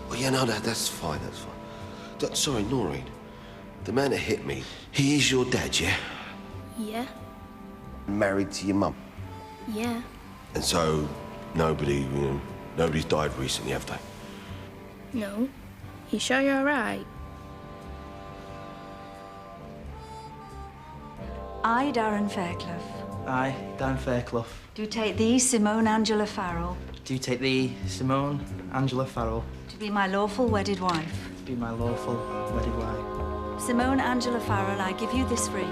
Well, yeah, no, that's fine, that's fine. Sorry, Noreen. The man that hit me, he is your dad, yeah? Yeah. Married to your mum. Yeah. And so, nobody's died recently, have they? No. You sure you're all right? I, Darren Fairclough, Aye, Dan Fairclough. do take thee, Simone Angela Farrell, Do you take thee, Simone Angela Farrell, to be my lawful wedded wife. to be my lawful wedded wife? Simone Angela Farrell, I give you this ring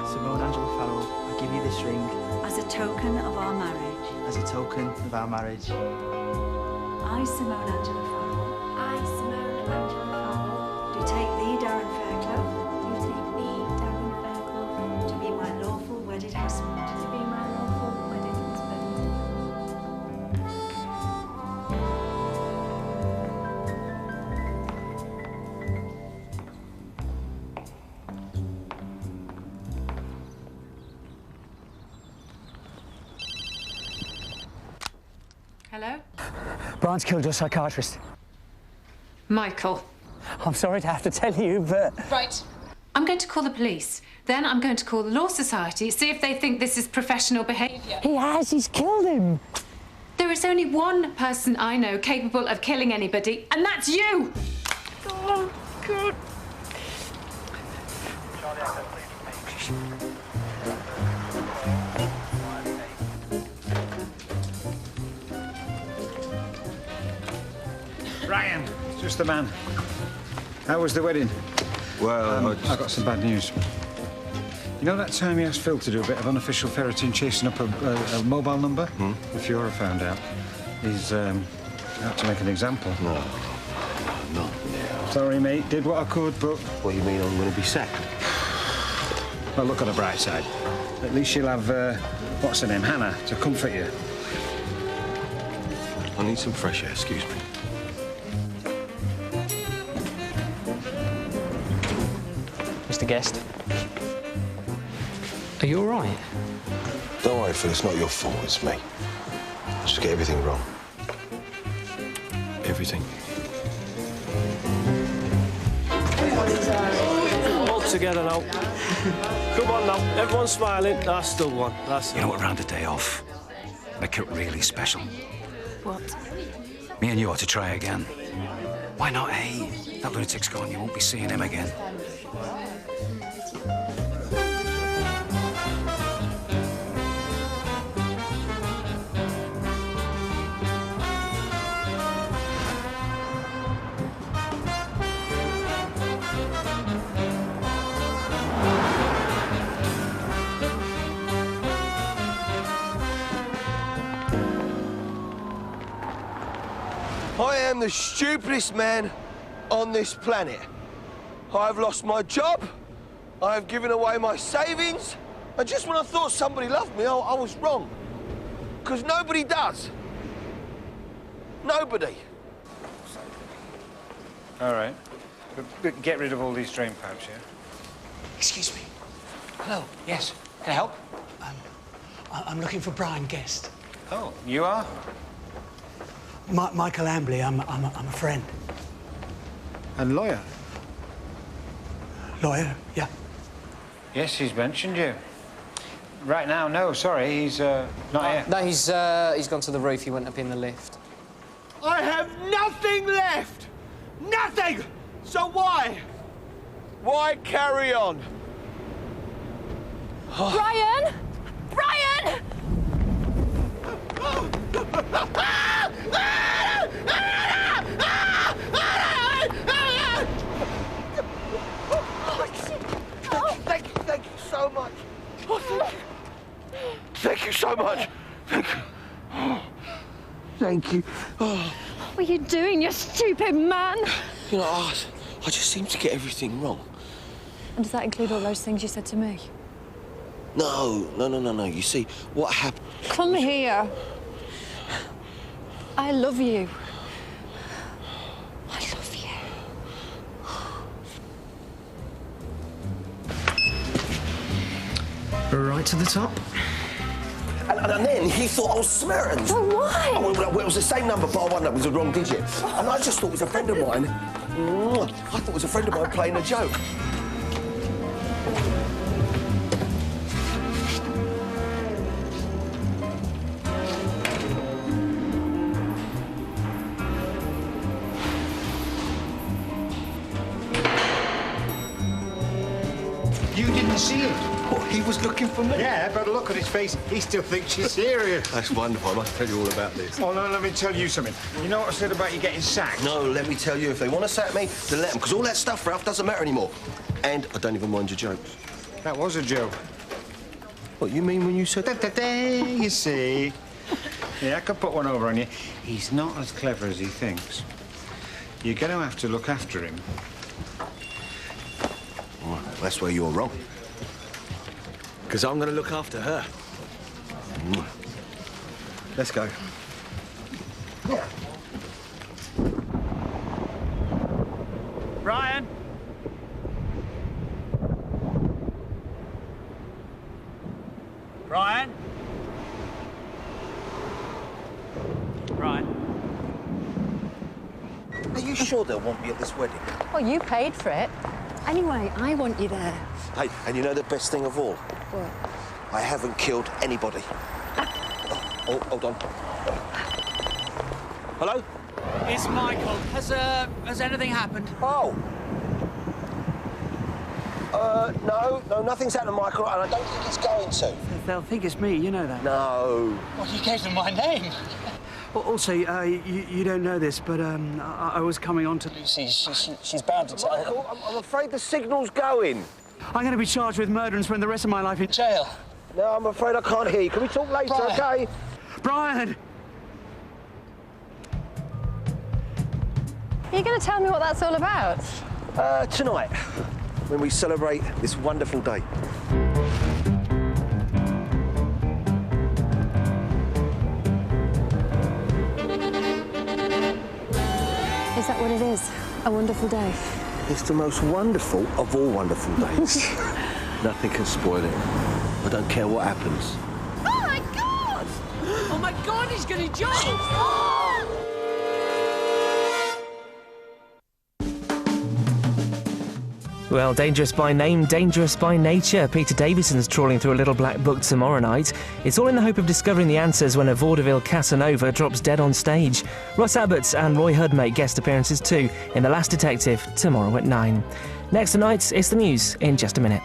Simone Angela Farrell, I give you this ring as a token of our marriage. as a token of our marriage. I, Simone Angela Farrell, I, Simone Angela Farrell, do take thee, Darren do Fairclough, take thee, Darren Fairclough, to be my lawful wedded husband. to be my lawful wedded husband. Hello? Brian's killed your psychiatrist. Michael. I'm sorry to have to tell you, but... Right. I'm going to call the police. Then I'm going to call the Law Society, see if they think this is professional behaviour. He's killed him. There is only one person I know capable of killing anybody, and that's you! Oh, God. Ryan, it's just the man. How was the wedding? Well, I got some bad news. You know that time you asked Phil to do a bit of unofficial ferreting, chasing up a mobile number? The Fiora found out. He's out to make an example. No, not now. Sorry, mate. Did what I could, but... What, you mean I'm going to be sacked? Well, look on the bright side. At least you'll have, what's her name, Hannah, to comfort you. I need some fresh air, excuse me. Mr. Guest. Are you all right? Don't worry, Phil, it's not your fault, it's me. I just get everything wrong. Everything. All together now. Come on now, everyone's smiling. That's the one. That's the You know what, round a day off, make it really special. What? Me and you ought to try again. Why not, eh? That lunatic's gone, you won't be seeing him again. I am the stupidest man on this planet. I've lost my job, I've given away my savings, and just when I thought somebody loved me, I was wrong. Because nobody does. Nobody. All right. But get rid of all these drain pipes, yeah? Excuse me. Hello. Yes. Can I help? I'm looking for Brian Guest. Oh, you are? Michael Ambley. I'm a friend. And lawyer? Lawyer, yeah. Yes, he's mentioned you. Right now, no, sorry, he's not here. No, he's gone to the roof. He went up in the lift. I have nothing left! Nothing! So why? Why carry on? Brian! Brian! Thank you so much. Oh, thank you. Thank you so much. Thank you. Oh, thank you. Oh. What are you doing, you stupid man? You know, I just seem to get everything wrong. And does that include all those things you said to me? No. You see, what happened... Come here. I love you. I love you. Right to the top. And then he thought I was Samaritan. Oh, why? Oh, well, it was the same number, but it was the wrong digit. And I just thought it was a friend of mine. I thought it was a friend of mine playing a joke. You didn't see it? What, he was looking for me? Yeah, but look at his face. He still thinks you're serious. That's wonderful. I must tell you all about this. Oh, no, let me tell you something. You know what I said about you getting sacked? No, let me tell you, if they want to sack me, then let them, because all that stuff, Ralph, doesn't matter anymore. And I don't even mind your jokes. That was a joke. What, you mean when you said... You see? Yeah, I could put one over on you. He's not as clever as he thinks. You're going to have to look after him. Well, that's where you're wrong. Because I'm going to look after her. Let's go. Ryan! Ryan? Ryan? Are you sure they'll want me at this wedding? Well, you paid for it. Anyway, I want you there. Hey, and you know the best thing of all? What? I haven't killed anybody. Oh, hold on. Hello? It's Michael. Has anything happened? Oh. No, nothing's happened, Michael, and I don't think it's going to. They'll think it's me, you know that. No. Well, you gave them my name. Well, also, you don't know this, but I was coming on to Lucy. She's bound to tell. Michael, I'm afraid the signal's going. I'm going to be charged with murder and spend the rest of my life in jail. No, I'm afraid I can't hear you. Can we talk later, Brian. okay? Brian! Are you going to tell me what that's all about? Tonight, when we celebrate this wonderful day. Is that what it is? A wonderful day? It's the most wonderful of all wonderful days. Nothing can spoil it. I don't care what happens. Oh, my God! Oh, my God, he's going to jump! Well, dangerous by name, dangerous by nature. Peter Davison's trawling through a little black book tomorrow night. It's all in the hope of discovering the answers when a vaudeville Casanova drops dead on stage. Russ Abbott and Roy Hudd make guest appearances too in The Last Detective tomorrow at 9. Next tonight, it's the news in just a minute.